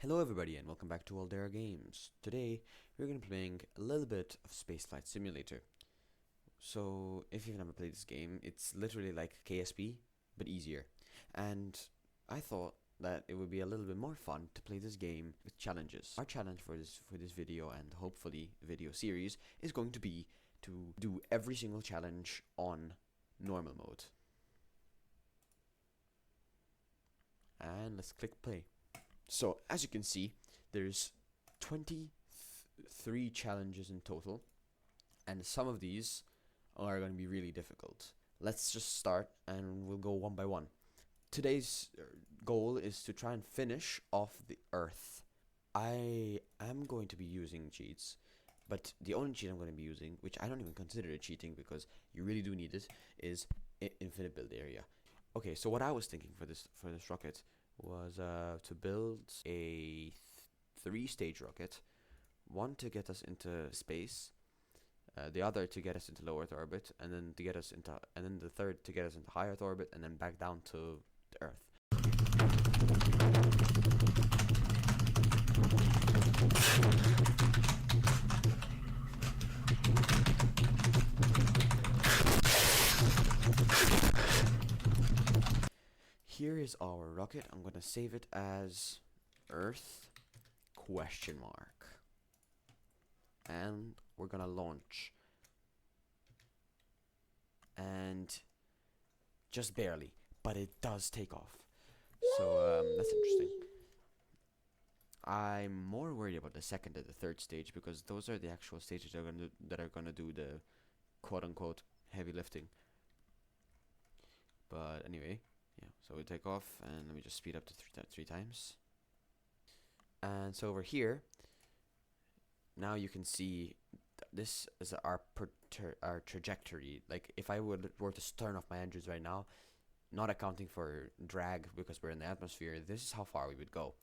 Hello everybody and welcome back to Aldera Games. Today we're going to be playing a little bit of Spaceflight Simulator. So if you've never played this game, it's literally like KSP but easier. And I thought that it would be a little bit more fun to play this game with challenges. Our challenge for this video and hopefully video series is going to be to do every single challenge on normal mode. And let's click play. So, as you can see, there's 23 challenges in total, and some of these are going to be really difficult. Let's just start, and we'll go one by one. Today's goal is to try and finish off the Earth. I am going to be using cheats, but the only cheat I'm going to be using, which I don't even consider it cheating because you really do need it, is infinite build area. Okay, so what I was thinking for this rocket was to build a 3-stage rocket, one to get us into space, the other to get us into low Earth orbit, and then the third to get us into high Earth orbit, and then back down to the Earth. Here is our rocket. I'm gonna save it as Earth ? And we're gonna launch. And just barely, but it does take off. So that's interesting. I'm more worried about the second and the third stage because those are the actual stages that are gonna do the quote-unquote heavy lifting. But anyway. Yeah, so we take off, and let me just speed up to three times. And so over here, now you can see this is our trajectory. Like if I were to turn off my engines right now, not accounting for drag because we're in the atmosphere, this is how far we would go.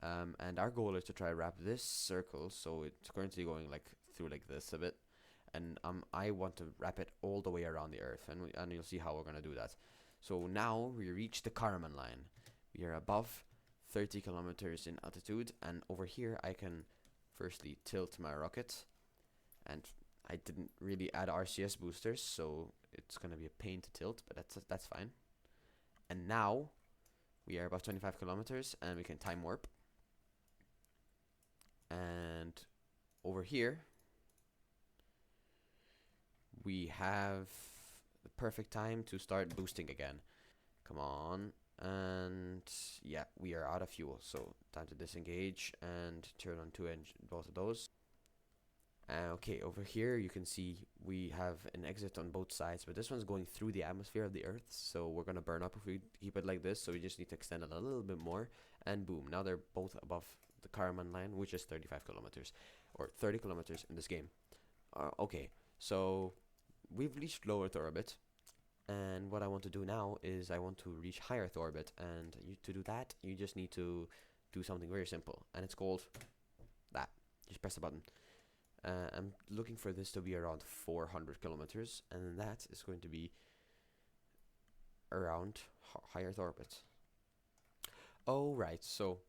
And our goal is to try to wrap this circle, so it's currently going like through like this a bit, and I want to wrap it all the way around the Earth, and you'll see how we're gonna do that. So now we reach the Kármán line. We are above 30 kilometers in altitude, and over here I can firstly tilt my rocket, and I didn't really add RCS boosters, so it's gonna be a pain to tilt, but that's fine. And now we are above 25 kilometers, and we can time warp. And over here we have the perfect time to start boosting again. Come on. And yeah, we are out of fuel, so time to disengage and turn on both of those. Okay, over here you can see we have an exit on both sides, but this one's going through the atmosphere of the Earth, so we're gonna burn up if we keep it like this. So we just need to extend it a little bit more, and boom, now they're both above the Kármán line, which is 35 kilometers or 30 kilometers in this game. Okay, so we've reached low Earth orbit, and what I want to do now is I want to reach high Earth orbit, and to do that you just need to do something very simple, and it's called that. Just press the button. I'm looking for this to be around 400 kilometers, and that is going to be around high Earth orbit. Oh right, so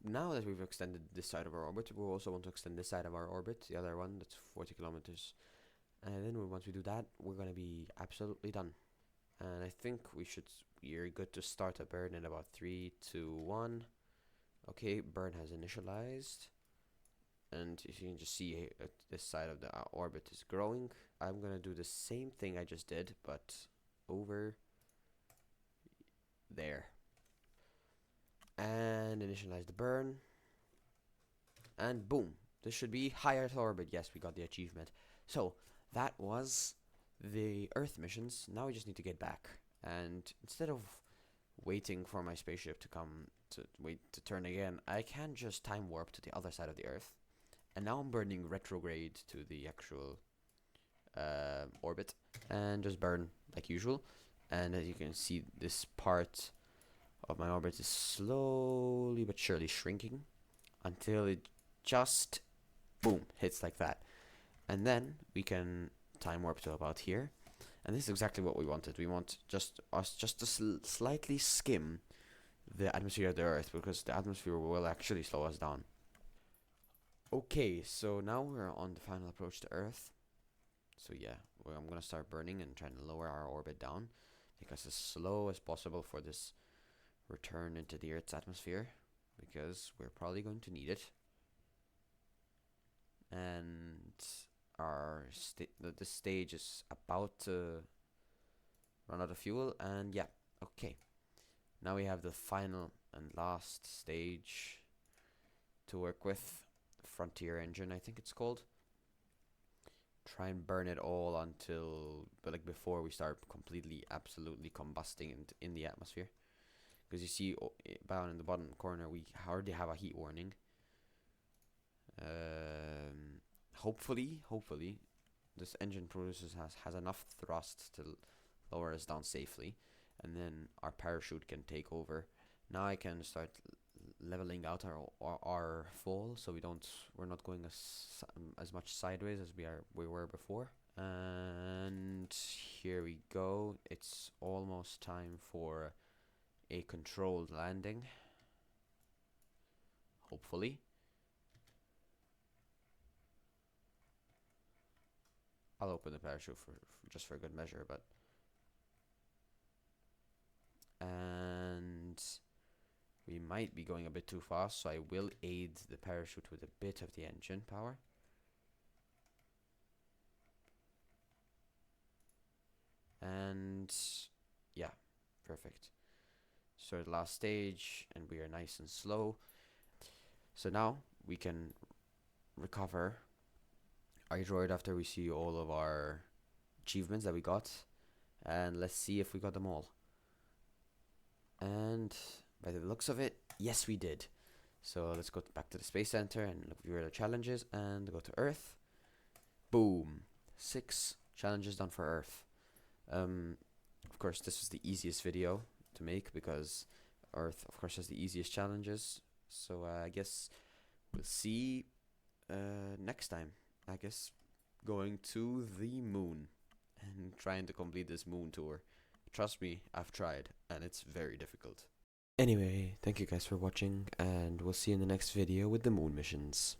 now that we've extended this side of our orbit, we also want to extend this side of our orbit, the other one that's 40 kilometers. And then once we do that, we're going to be absolutely done. And I think we're good to start a burn in about 3, 2, 1. Okay, burn has initialized. And you can just see this side of the orbit is growing. I'm going to do the same thing I just did, but over there. And initialize the burn. And boom, this should be high Earth orbit. Yes, we got the achievement. So that was the Earth missions. Now we just need to get back, and instead of waiting for my spaceship to turn again, I can just time warp to the other side of the Earth. And now I'm burning retrograde to the actual orbit, and just burn like usual. And as you can see, this part of my orbit is slowly but surely shrinking until it just boom hits like that. And then we can time warp to about here, and this is exactly what we wanted. We want just to slightly skim the atmosphere of the Earth, because the atmosphere will actually slow us down. Okay, so now we're on the final approach to Earth. So yeah, I'm gonna start burning and trying to lower our orbit down, because as slow as possible for this return into the Earth's atmosphere, because we're probably going to need it. And this stage is about to run out of fuel, and yeah, okay. Now we have the final and last stage to work with. Frontier engine, I think it's called. Try and burn it all until, but like before we start completely, absolutely combusting in the atmosphere. Because you see down in the bottom corner, we already have a heat warning. Hopefully, this engine has enough thrust to lower us down safely, and then our parachute can take over. Now I can start leveling out our fall, so we're not going as much sideways as we were before. And here we go. It's almost time for a controlled landing. Hopefully. I'll open the parachute for just for good measure, but and we might be going a bit too fast, so I will aid the parachute with a bit of the engine power. And yeah, perfect. So the last stage, and we are nice and slow. So now we can recover our droid after we see all of our achievements that we got, and let's see if we got them all. And by the looks of it, yes we did. So let's go back to the Space Center and look view the challenges and go to Earth. Boom, 6 challenges done for Earth. Of course this was the easiest video to make because Earth of course has the easiest challenges. So I guess we'll see next time. I guess going to the moon and trying to complete this moon tour. Trust me, I've tried and it's very difficult. Anyway, thank you guys for watching, and we'll see you in the next video with the moon missions.